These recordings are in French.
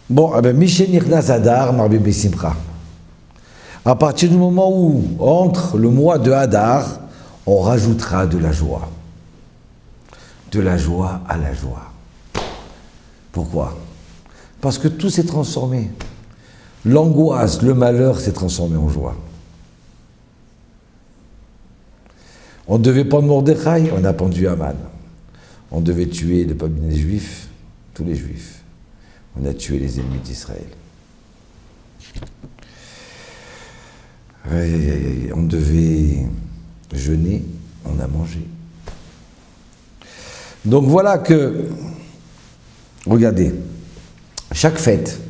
Bon, eh bien, Mishenirnas Adar, Marbi Besimcha. À partir du moment où, entre le mois de Hadar, on rajoutera de la joie. De la joie à la joie. Pourquoi? Parce que tout s'est transformé. L'angoisse, le malheur s'est transformé en joie. On devait pendre Mordechai, on a pendu Haman. On devait tuer le peuple des Juifs, tous les Juifs. On a tué les ennemis d'Israël. On devait jeûner, on a mangé. Donc voilà que, regardez, chaque fête,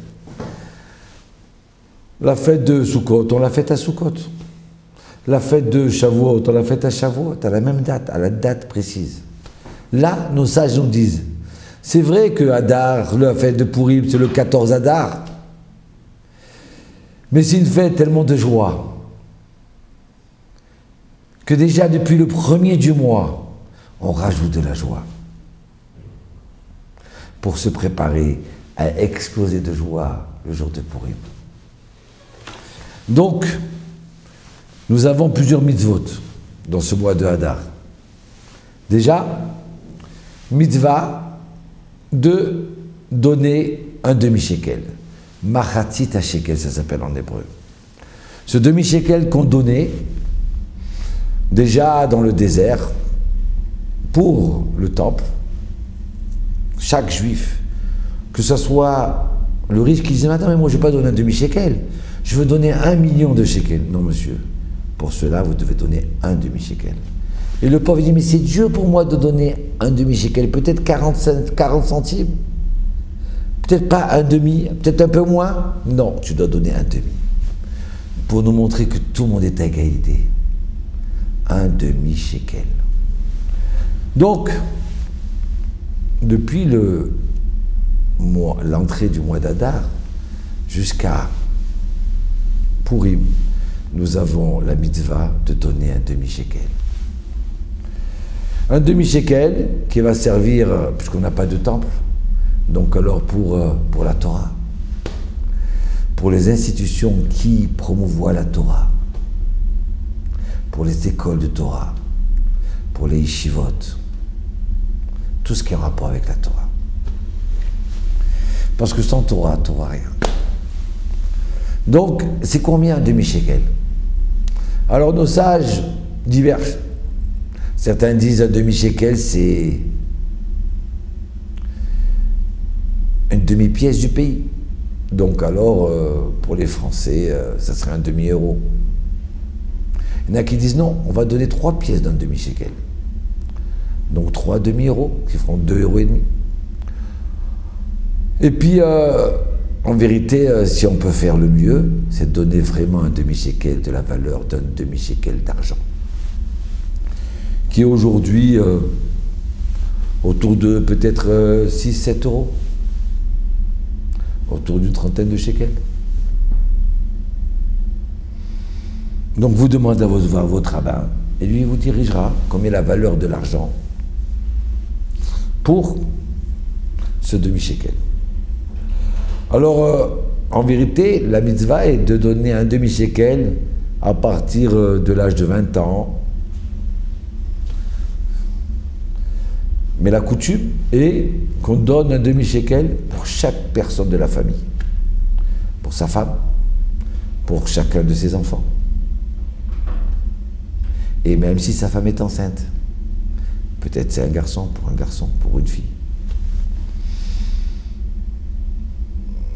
la fête de Sukkot, on l'a faite à Sukkot. La fête de Shavuot, on l'a faite à Shavuot, à la même date, à la date précise. Là, nos sages nous disent, c'est vrai que Hadar, la fête de Purim, c'est le 14 Hadar, mais c'est une fête tellement de joie que déjà depuis le premier du mois, on rajoute de la joie pour se préparer à exploser de joie le jour de Purim. Donc, nous avons plusieurs mitzvot dans ce mois de Hadar. Déjà, mitzvah de donner un demi-shekel. Machatzit ha-shekel, ça s'appelle en hébreu. Ce demi-shekel qu'on donnait déjà dans le désert pour le temple, chaque juif, que ce soit le riche qui disait « Attends, mais moi je ne vais pas donner un demi-shekel, je veux donner 1 million de shekels. » Non monsieur, pour cela vous devez donner un demi-shekel. Et le pauvre dit « Mais c'est Dieu pour moi de donner un demi-shekel, peut-être 40 centimes, peut-être pas un demi, peut-être un peu moins. » Non, tu dois donner un demi. Pour nous montrer que tout le monde est à égalité. Un demi-shekel. Donc, depuis l'entrée du mois d'Adar jusqu'à Purim, nous avons la mitzvah de donner un demi-shekel. Un demi-shekel qui va servir, puisqu'on n'a pas de temple, donc alors pour la Torah, pour les institutions qui promouvoient la Torah, pour les écoles de Torah, pour les yeshivot, tout ce qui est en rapport avec la Torah. Parce que sans Torah, Torah rien. Donc, c'est combien un demi-shekel? Alors nos sages divergent. Certains disent un demi-shekel, c'est une demi-pièce du pays. Donc alors, pour les Français, ça serait un demi-euro. Il y en a qui disent non, on va donner 3 pièces d'un demi-shekel. Donc 3 demi-euros, qui feront 2,5 €. Et puis, en vérité, si on peut faire le mieux, c'est de donner vraiment un demi-shekel de la valeur d'un demi-shekel d'argent. Qui est aujourd'hui autour de peut-être 6-7 €. Autour d'une trentaine de shekels. Donc vous demandez à votre rabbin, et lui vous dirigera combien est la valeur de l'argent pour ce demi-shekel. Alors, en vérité, la mitzvah est de donner un demi-shekel à partir de l'âge de 20 ans. Mais la coutume est qu'on donne un demi-shekel pour chaque personne de la famille. Pour sa femme, pour chacun de ses enfants. Et même si sa femme est enceinte, peut-être c'est un garçon, pour une fille.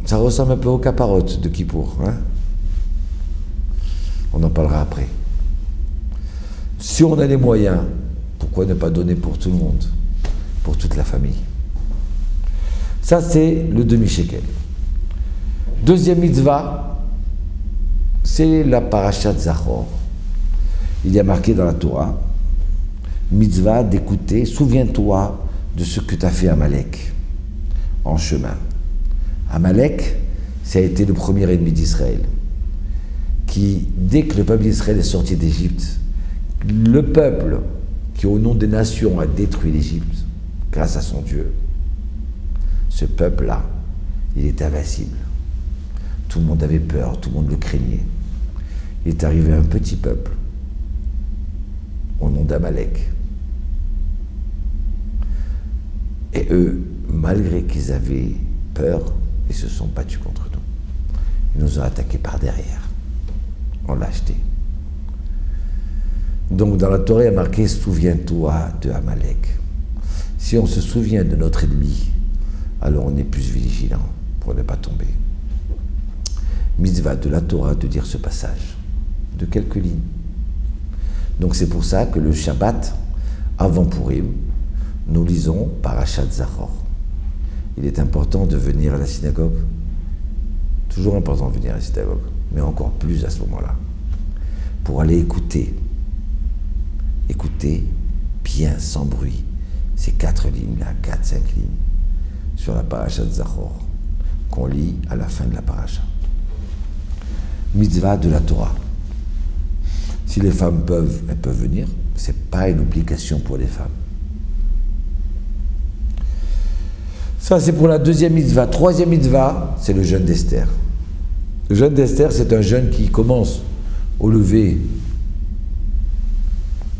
Ça ressemble un peu au caparotte de Kippour, hein? On en parlera après. Si on a les moyens, pourquoi ne pas donner pour tout le monde, pour toute la famille? Ça, c'est le demi-shekel. Deuxième mitzvah, c'est la parashat Zachor. Il y a marqué dans la Torah, mitzvah d'écouter, souviens-toi de ce que tu as fait à Amalek, en chemin. Amalek, ça a été le premier ennemi d'Israël, qui, dès que le peuple d'Israël est sorti d'Égypte, Le peuple qui, au nom des nations, a détruit l'Égypte, grâce à son Dieu, ce peuple-là, il est invincible. Tout le monde avait peur, tout le monde le craignait. Il est arrivé un petit peuple, au nom d'Amalek. Et eux, malgré qu'ils avaient peur, ils se sont battus contre nous. Ils nous ont attaqués par derrière, en lâcheté. Donc dans la Torah, il y a marqué « Souviens-toi de Amalek ». Si on se souvient de notre ennemi, alors on est plus vigilant pour ne pas tomber. Mitzvah de la Torah de dire ce passage, de quelques lignes. Donc c'est pour ça que le Shabbat, avant Purim, nous lisons Parashat Zachor. Il est important de venir à la synagogue. Toujours important de venir à la synagogue, mais encore plus à ce moment-là. Pour aller écouter. Écouter bien, sans bruit, ces 4 lignes-là, 4-5 lignes, sur la Parashat Zachor, qu'on lit à la fin de la Parasha. Mitzvah de la Torah. Si les femmes peuvent, elles peuvent venir. Ce n'est pas une obligation pour les femmes. Ça, c'est pour la deuxième mitzvah. Troisième mitzvah, c'est le jeûne d'Esther. Le jeûne d'Esther, c'est un jeûne qui commence au lever,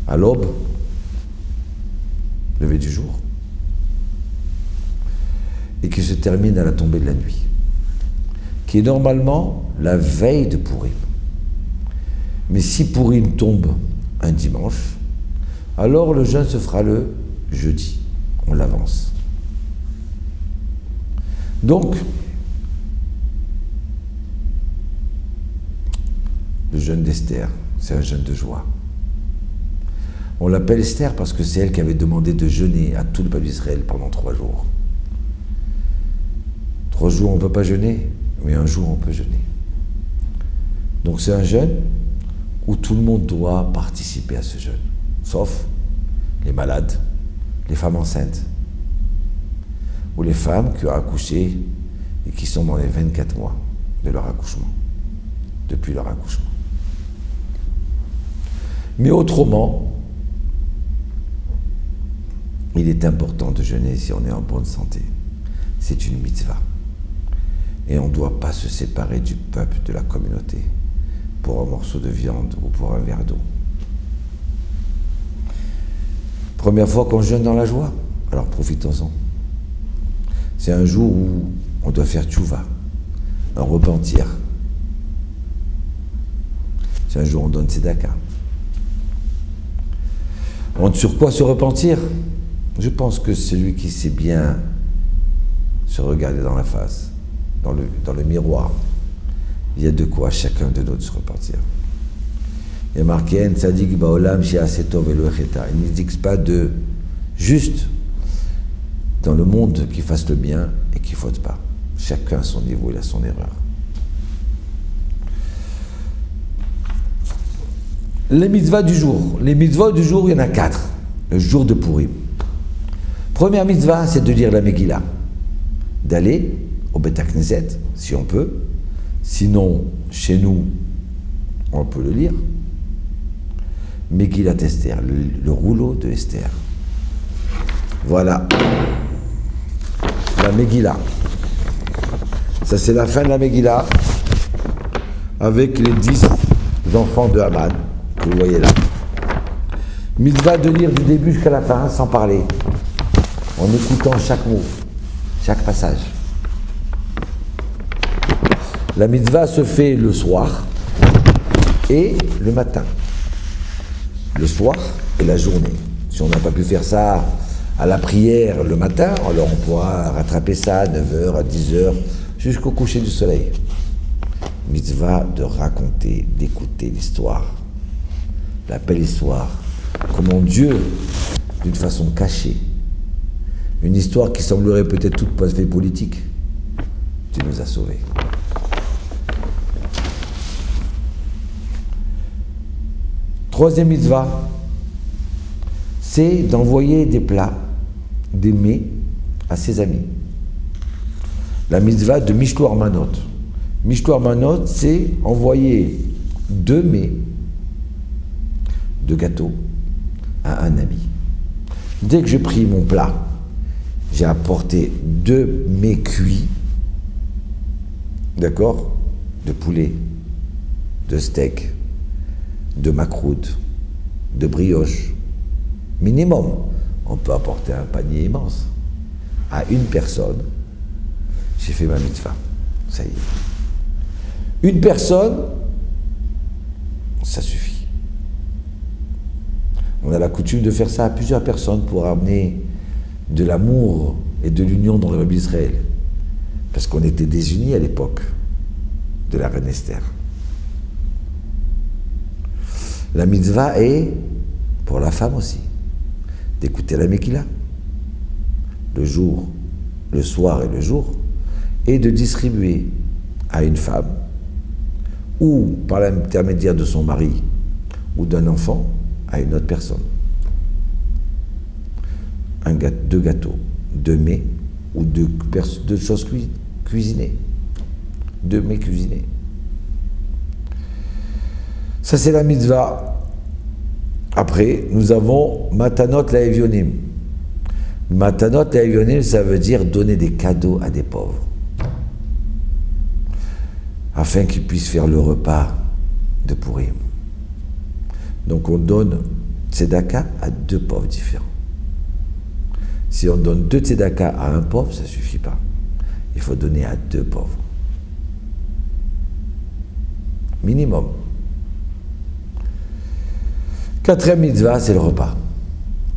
à l'aube, lever du jour, et qui se termine à la tombée de la nuit, qui est normalement la veille de Purim. Mais si Purim tombe un dimanche, alors le jeûne se fera le jeudi. On l'avance. Donc, le jeûne d'Esther, c'est un jeûne de joie. On l'appelle Esther parce que c'est elle qui avait demandé de jeûner à tout le peuple d'Israël pendant 3 jours. 3 jours, on ne peut pas jeûner, mais un jour, on peut jeûner. Donc c'est un jeûne où tout le monde doit participer à ce jeûne, sauf les malades, les femmes enceintes, ou les femmes qui ont accouché et qui sont dans les 24 mois de leur accouchement, depuis leur accouchement. Mais autrement, il est important de jeûner si on est en bonne santé. C'est une mitzvah. Et on ne doit pas se séparer du peuple, de la communauté, pour un morceau de viande ou pour un verre d'eau. Première fois qu'on jeûne dans la joie, alors profitons-en. C'est un jour où on doit faire tchouva, un repentir. C'est un jour où on donne tzedaka. Sur quoi se repentir? Je pense que celui qui sait bien se regarder dans la face, dans le miroir, il y a de quoi chacun de nous de se repentir. Il y a marqué « En tzadik ba'olam she'aseto velo echeta ». Il ne dit pas de juste dans le monde qui fasse le bien et qui ne faute pas. Chacun à son niveau, il a son erreur. Les mitzvahs du jour. Les mitzvahs du jour, il y en a 4. Le jour de Purim. Première mitzvah, c'est de lire la Megillah. D'aller au Beth Knesset, si on peut. Sinon, chez nous, on peut le lire. Megillat Esther, le rouleau de Esther. Voilà. La Megillah. Ça, c'est la fin de la Megillah, avec les 10 enfants de Haman, que vous voyez là. Mitzvah de lire du début jusqu'à la fin, sans parler, en écoutant chaque mot, chaque passage. La mitzvah se fait le soir et le matin. Le soir et la journée. Si on n'a pas pu faire ça à la prière le matin, alors on pourra rattraper ça à 9h, à 10h, jusqu'au coucher du soleil. Mitzvah de raconter, d'écouter l'histoire. La belle histoire. Comment Dieu, d'une façon cachée, une histoire qui semblerait peut-être toute passée politique, Dieu nous a sauvés. Troisième mitzvah, c'est d'envoyer des plats, des mets à ses amis. La mitzvah de Mishloach Manot. Mishloach Manot, c'est envoyer 2 mets de gâteau à un ami. Dès que j'ai pris mon plat, j'ai apporté 2 mets cuits, d'accord, de poulet, de steak, de macroute, de brioche, minimum. On peut apporter un panier immense. À une personne, j'ai fait ma mitzvah. Ça y est. Une personne, ça suffit. On a la coutume de faire ça à plusieurs personnes pour amener de l'amour et de l'union dans le peuple d'Israël. Parce qu'on était désunis à l'époque de la reine Esther. La mitzvah est, pour la femme aussi, d'écouter la Megillah, le jour, le soir et le jour, et de distribuer à une femme, ou par l'intermédiaire de son mari, ou d'un enfant, à une autre personne. 2 gâteaux, 2 mets, ou 2 choses cuisinées. 2 mets cuisinés. Ça, c'est la mitzvah. Après, nous avons Matanot Laevionim. Matanot Laevionim, ça veut dire donner des cadeaux à des pauvres. Afin qu'ils puissent faire le repas de Purim. Donc on donne tzedaka à 2 pauvres différents. Si on donne 2 tzedaka à un pauvre, ça ne suffit pas. Il faut donner à 2 pauvres. Minimum. 4e mitzvah, c'est le repas.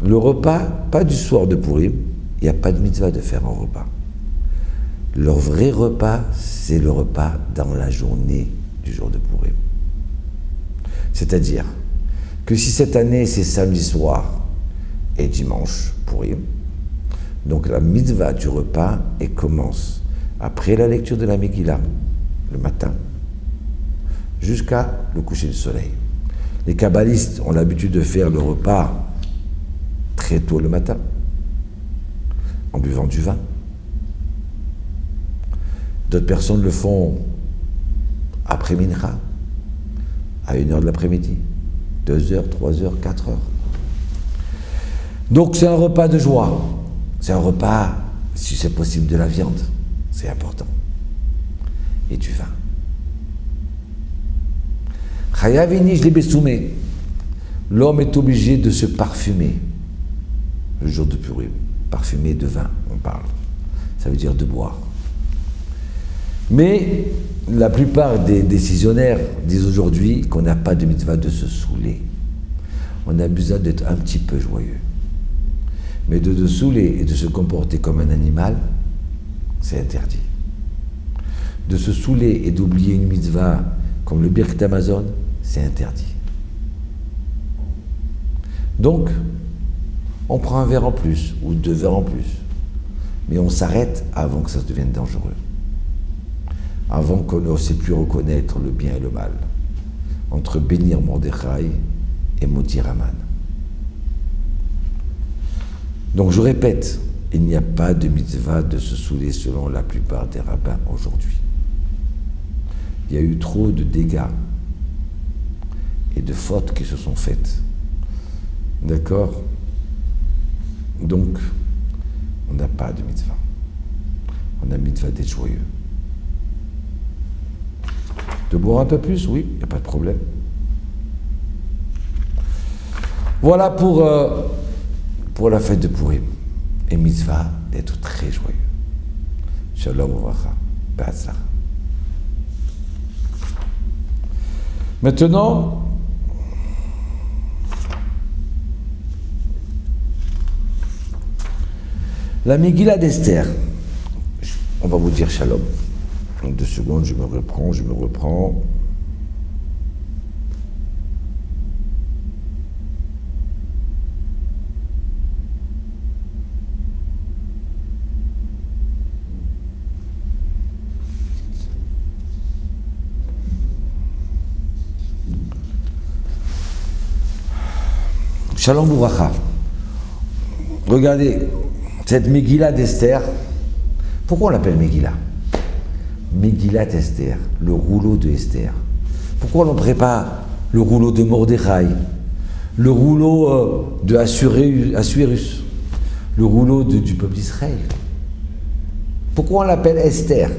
Le repas, pas du soir de Purim, il n'y a pas de mitzvah de faire un repas. Leur vrai repas, c'est le repas dans la journée du jour de Purim. C'est-à-dire que si cette année c'est samedi soir et dimanche Purim, donc la mitzvah du repas elle commence après la lecture de la Megillah, le matin, jusqu'à le coucher du soleil. Les kabbalistes ont l'habitude de faire le repas très tôt le matin, en buvant du vin. D'autres personnes le font après Mincha, à 1h de l'après-midi, 2h, 3h, 4h. Donc c'est un repas de joie. C'est un repas, si c'est possible, de la viande. C'est important. Et du vin. L'homme est obligé de se parfumer le jour de Purim. Parfumer de vin, on parle. Ça veut dire de boire. Mais la plupart des décisionnaires disent aujourd'hui qu'on n'a pas de mitzvah de se saouler. On a besoin d'être un petit peu joyeux. Mais de se saouler et de se comporter comme un animal, c'est interdit. De se saouler et d'oublier une mitzvah comme le Birkat Hamazon, c'est interdit. Donc, on prend un verre en plus, ou 2 verres en plus. Mais on s'arrête avant que ça devienne dangereux. Avant qu'on ne sait plus reconnaître le bien et le mal. Entre bénir Mordechai et maudire Haman. Donc je répète, il n'y a pas de mitzvah de se saouler selon la plupart des rabbins aujourd'hui. Il y a eu trop de dégâts et de fautes qui se sont faites. D'accord? Donc, on n'a pas de mitzvah. On a mitzvah d'être joyeux. De boire un peu plus, oui, il n'y a pas de problème. Voilà pour la fête de Purim. Et mitzvah d'être très joyeux. Shalom uvracha. Be'atzlach. Maintenant, la Megillah d'Esther. On va vous dire shalom. En 2 secondes, je me reprends. Shalom uvracha. Regardez, cette Megillah d'Esther, pourquoi on l'appelle Megillah? Megillat Esther, le rouleau de Esther. Pourquoi on ne prépare le rouleau de Mordechai, le rouleau de Assuérus, le rouleau du peuple d'Israël. Pourquoi on l'appelle Esther?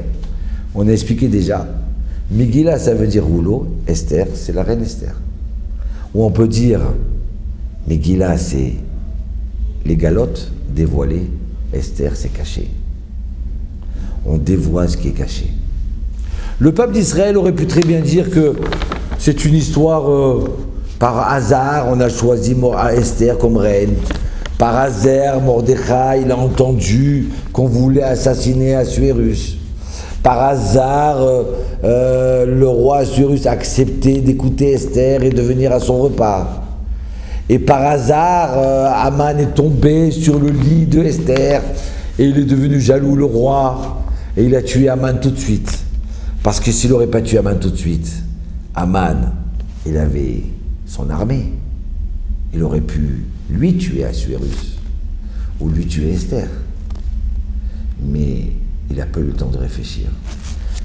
On a expliqué déjà. Megillah, ça veut dire rouleau. Esther, c'est la reine Esther. Ou on peut dire, Megillah, c'est les galottes dévoilées. Esther, c'est caché. On dévoile ce qui est caché. Le peuple d'Israël aurait pu très bien dire que c'est une histoire par hasard, on a choisi Esther comme reine. Par hasard, Mordechai, il a entendu qu'on voulait assassiner Assuérus. Par hasard, le roi Assuérus a accepté d'écouter Esther et de venir à son repas. Et par hasard, Aman est tombé sur le lit de Esther et il est devenu jaloux, le roi, et il a tué Aman tout de suite. Parce que s'il n'aurait pas tué Aman tout de suite, Aman, il avait son armée. Il aurait pu lui tuer Assuérus ou lui tuer Esther. Mais il n'a pas eu le temps de réfléchir.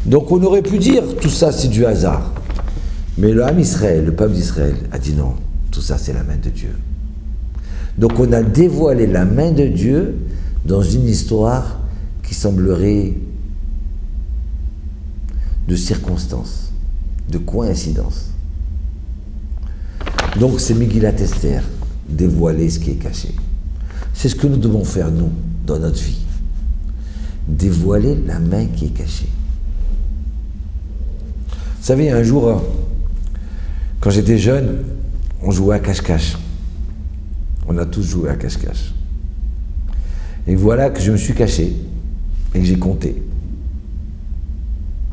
Donc on aurait pu dire tout ça c'est du hasard. Mais le Ham Israël, le peuple d'Israël, a dit non, tout ça c'est la main de Dieu. Donc on a dévoilé la main de Dieu dans une histoire qui semblerait de circonstances, de coïncidences. Donc c'est Megillat Esther, dévoiler ce qui est caché. C'est ce que nous devons faire nous, dans notre vie. Dévoiler la main qui est cachée. Vous savez, un jour, quand j'étais jeune, on jouait à cache-cache. On a tous joué à cache-cache. Et voilà que je me suis caché et que j'ai compté.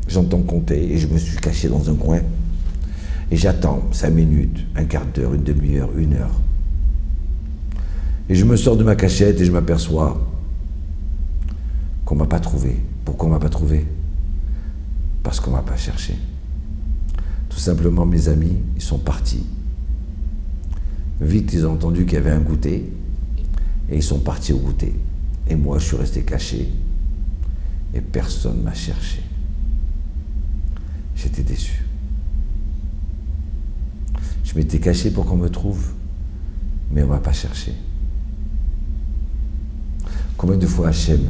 J'entends compter et je me suis caché dans un coin. Et j'attends 5 minutes, un quart d'heure, une demi-heure, 1 heure. Et je me sors de ma cachette et je m'aperçois qu'on ne m'a pas trouvé. Pourquoi on ne m'a pas trouvé? Parce qu'on ne m'a pas cherché. Tout simplement, mes amis, ils sont partis. Vite, ils ont entendu qu'il y avait un goûter et ils sont partis au goûter. Et moi, je suis resté caché et personne ne m'a cherché. J'étais déçu. Je m'étais caché pour qu'on me trouve, mais on ne m'a pas cherché. Combien de fois Hachem,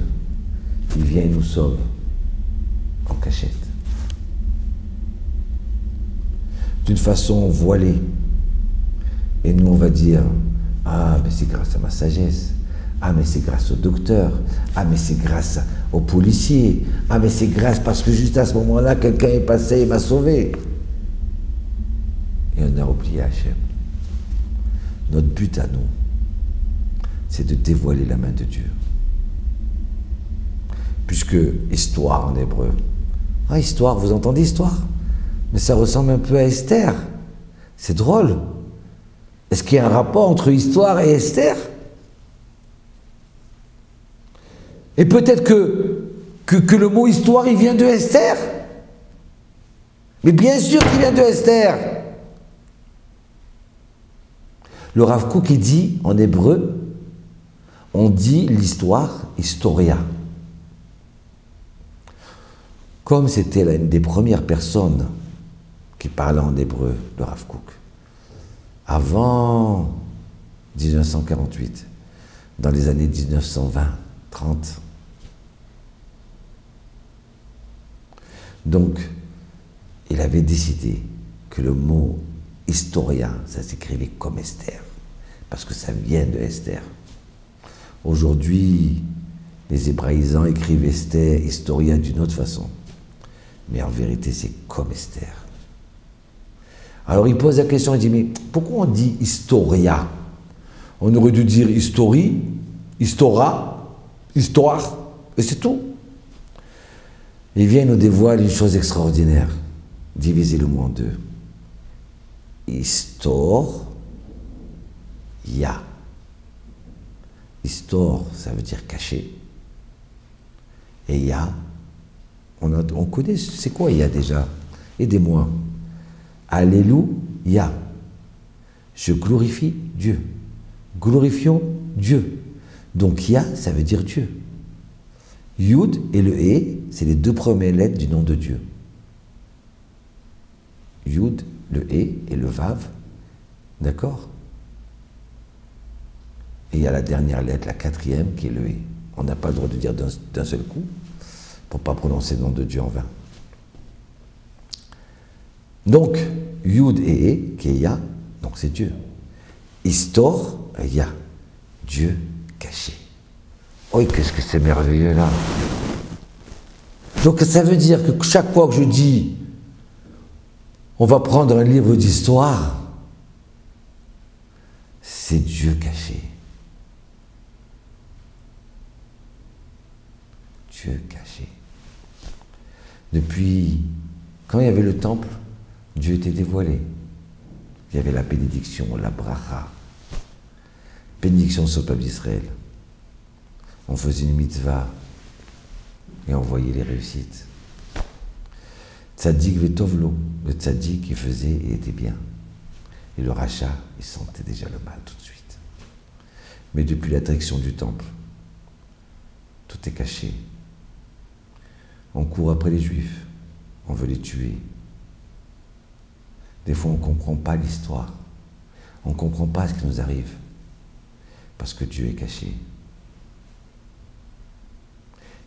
il vient et nous sauve en cachette, d'une façon voilée. Et nous, on va dire, ah, mais c'est grâce à ma sagesse. Ah, mais c'est grâce au docteur. Ah, mais c'est grâce aux policiers. Ah, mais c'est grâce parce que juste à ce moment-là, quelqu'un est passé et m'a sauvé. Et on a oublié Hachem. Notre but à nous, c'est de dévoiler la main de Dieu. Puisque histoire en hébreu. Ah, histoire, vous entendez histoire? Mais ça ressemble un peu à Esther. C'est drôle. Est-ce qu'il y a un rapport entre histoire et Esther? Et peut-être que le mot histoire, il vient de Esther. Mais bien sûr qu'il vient de Esther. Le Rav Kook, il dit, en hébreu, on dit l'histoire, historia. Comme c'était l'une des premières personnes qui parlait en hébreu, le Rav Kook, avant 1948, dans les années 1920, 30. Donc, il avait décidé que le mot historien, ça s'écrivait comme Esther, parce que ça vient de Esther. Aujourd'hui, les hébraïsants écrivent Esther, historien d'une autre façon. Mais en vérité, c'est comme Esther. Alors il pose la question, il dit, mais pourquoi on dit historia? On aurait dû dire history, histora, histoire, et c'est tout. Il vient nous dévoiler une chose extraordinaire. Divisez le mot en deux. Histor, ya. Histor, ça veut dire caché. Et ya, on connaît, c'est quoi ya déjà? Aidez-moi. Alléluia. Je glorifie Dieu. Glorifions Dieu. Donc ya, ça veut dire Dieu. Yud et le E, c'est les 2 premières lettres du nom de Dieu. Yud, le E et le Vav, d'accord? Et il y a la dernière lettre, la quatrième, qui est le « et ». On n'a pas le droit de dire d'un seul coup, pour ne pas prononcer le nom de Dieu en vain. Donc, Yud et E, qui est Ya, donc c'est Dieu. Histor, Ya, Dieu caché. Oh, qu'est-ce que c'est merveilleux là! Donc ça veut dire que chaque fois que je dis, on va prendre un livre d'histoire, c'est Dieu caché. Dieu caché. Depuis, quand il y avait le temple, Dieu était dévoilé. Il y avait la bénédiction, la bracha. Bénédiction sur le peuple d'Israël. On faisait une mitzvah et on voyait les réussites. Tzadik vetovlo, le tzadik il faisait et était bien. Et le rachat, il sentait déjà le mal tout de suite. Mais depuis la direction du temple, tout est caché. On court après les Juifs, on veut les tuer. Des fois, on ne comprend pas l'histoire. On ne comprend pas ce qui nous arrive. Parce que Dieu est caché.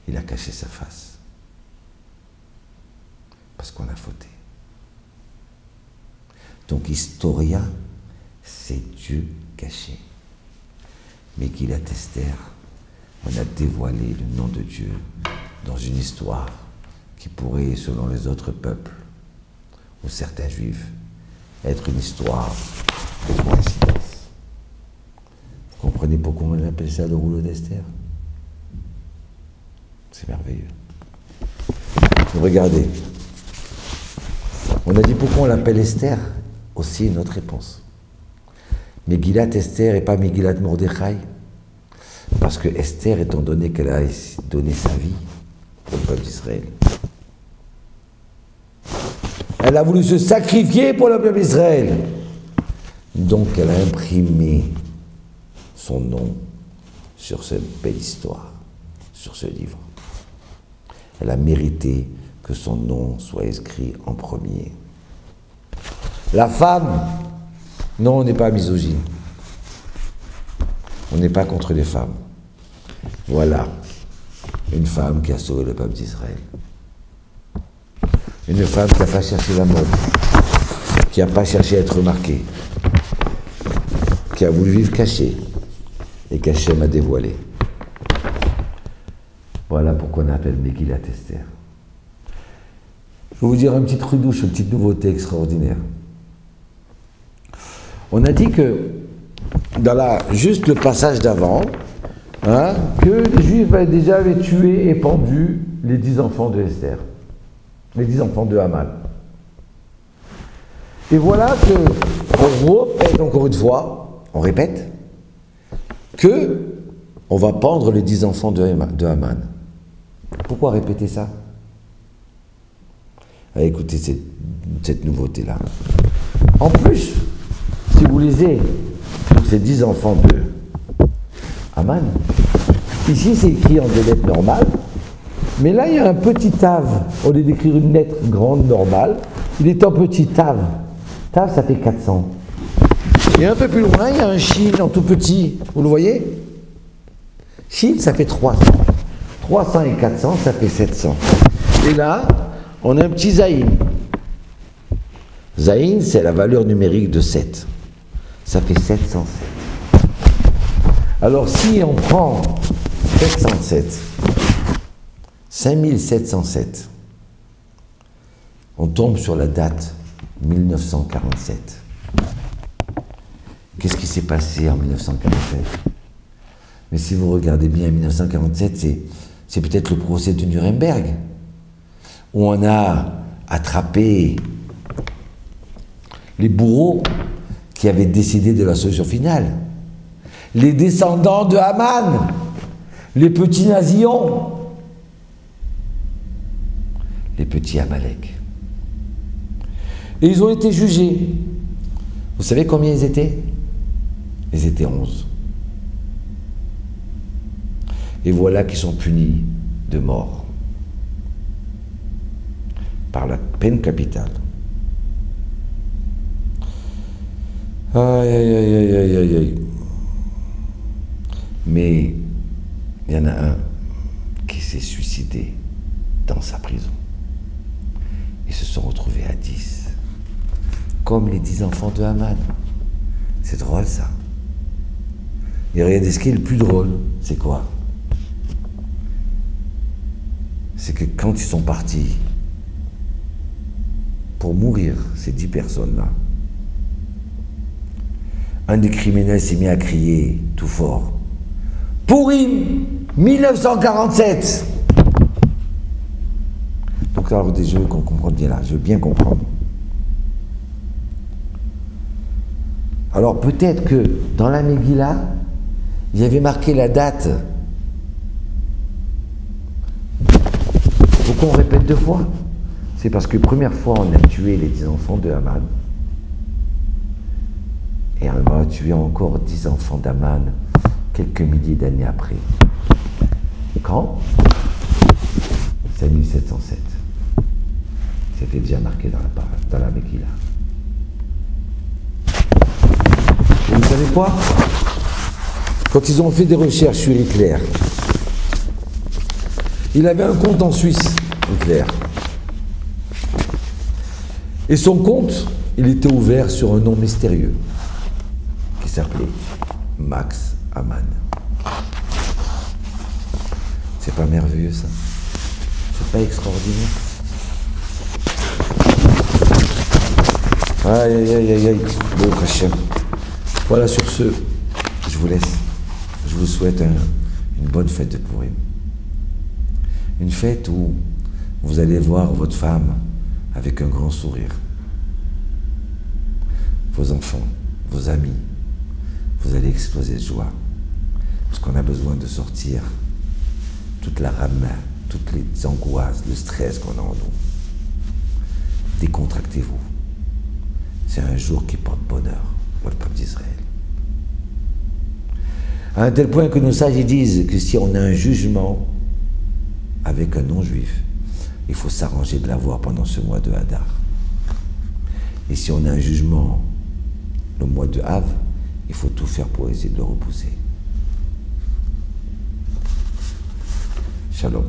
Il a caché sa face. Parce qu'on a fauté. Donc, Historia, c'est Dieu caché. Mais qu'il a Esther, on a dévoilé le nom de Dieu dans une histoire qui pourrait, selon les autres peuples, ou certains juifs, être une histoire de coïncidence. Vous comprenez pourquoi on appelle ça le rouleau d'Esther? C'est merveilleux. Regardez. On a dit pourquoi on l'appelle Esther? Aussi une autre réponse. Megillat Esther et pas Megillat Mordechai. Parce que Esther, étant donné qu'elle a donné sa vie au peuple d'Israël, elle a voulu se sacrifier pour le peuple d'Israël. Donc elle a imprimé son nom sur cette belle histoire, sur ce livre. Elle a mérité que son nom soit inscrit en premier. La femme, non, on n'est pas misogyne. On n'est pas contre les femmes. Voilà une femme qui a sauvé le peuple d'Israël. Une femme qui n'a pas cherché la mode, qui n'a pas cherché à être remarquée, qui a voulu vivre cachée et qu'Hachem a dévoilé. Voilà pourquoi on appelle Megillat Esther. Je vais vous dire un petit truc-douche, une petite nouveauté extraordinaire. On a dit que, dans juste le passage d'avant, que les Juifs déjà avaient tué et pendu les 10 enfants de Esther, les 10 enfants de Haman. Et voilà que, on répète encore une fois, on répète, que on va pendre les 10 enfants de Haman. Pourquoi répéter ça? Écoutez cette nouveauté-là. En plus, si vous lisez ces 10 enfants de Haman, ici c'est écrit en des lettres normales, mais là il y a un petit tav, au lieu d'écrire une lettre grande normale, il est en petit tav. Tav ça fait 400. Et un peu plus loin, il y a un shin en tout petit, vous le voyez? Shin ça fait 300. 300 et 400, ça fait 700. Et là, on a un petit zaïn. Zaïn, c'est la valeur numérique de 7. Ça fait 707. Alors, si on prend 707, 5707, on tombe sur la date 1947. Qu'est-ce qui s'est passé en 1947? Mais si vous regardez bien, 1947, c'est peut-être le procès de Nuremberg, où on a attrapé les bourreaux qui avaient décidé de la solution finale. Les descendants de Haman, les petits nazillons, les petits Amalek. Et ils ont été jugés. Vous savez combien ils étaient? Ils étaient 11. Et voilà qu'ils sont punis de mort par la peine capitale. Aïe, aïe, aïe, aïe, aïe, aïe. Mais il y en a un qui s'est suicidé dans sa prison. Ils se sont retrouvés à 10, comme les 10 enfants de Haman. C'est drôle ça. Et regardez, ce qui est le plus drôle, c'est quoi? C'est que quand ils sont partis pour mourir, ces 10 personnes-là, un des criminels s'est mis à crier tout fort: Pourim 1947. Donc alors, je veux qu'on comprenne bien là, je veux bien comprendre. Alors peut-être que dans la Megillah, il y avait marqué la date. Pourquoi on répète 2 fois? C'est parce que première fois on a tué les 10 enfants de Haman. Et on va tuer encore 10 enfants d'Haman quelques milliers d'années après. Quand? C'est 1707. C'était déjà marqué dans la Megillah. Et vous savez quoi? Quand ils ont fait des recherches sur Hitler, il avait un compte en Suisse, Hitler. Et son compte, il était ouvert sur un nom mystérieux qui s'appelait Max Haman. C'est pas merveilleux ça? C'est pas extraordinaire? Aïe aïe aïe aïe aïe. Bon, Hachem. Voilà, sur ce, je vous laisse. Je vous souhaite une bonne fête de Pourim. Une fête où vous allez voir votre femme avec un grand sourire. Vos enfants, vos amis, vous allez exploser de joie. Parce qu'on a besoin de sortir toute la rame, toutes les angoisses, le stress qu'on a en nous. Décontractez-vous. C'est un jour qui porte bonheur pour le peuple d'Israël. À un tel point que nos sages disent que si on a un jugement avec un non-juif, il faut s'arranger de l'avoir pendant ce mois de Hadar. Et si on a un jugement le mois de Av, il faut tout faire pour essayer de le repousser. Shalom.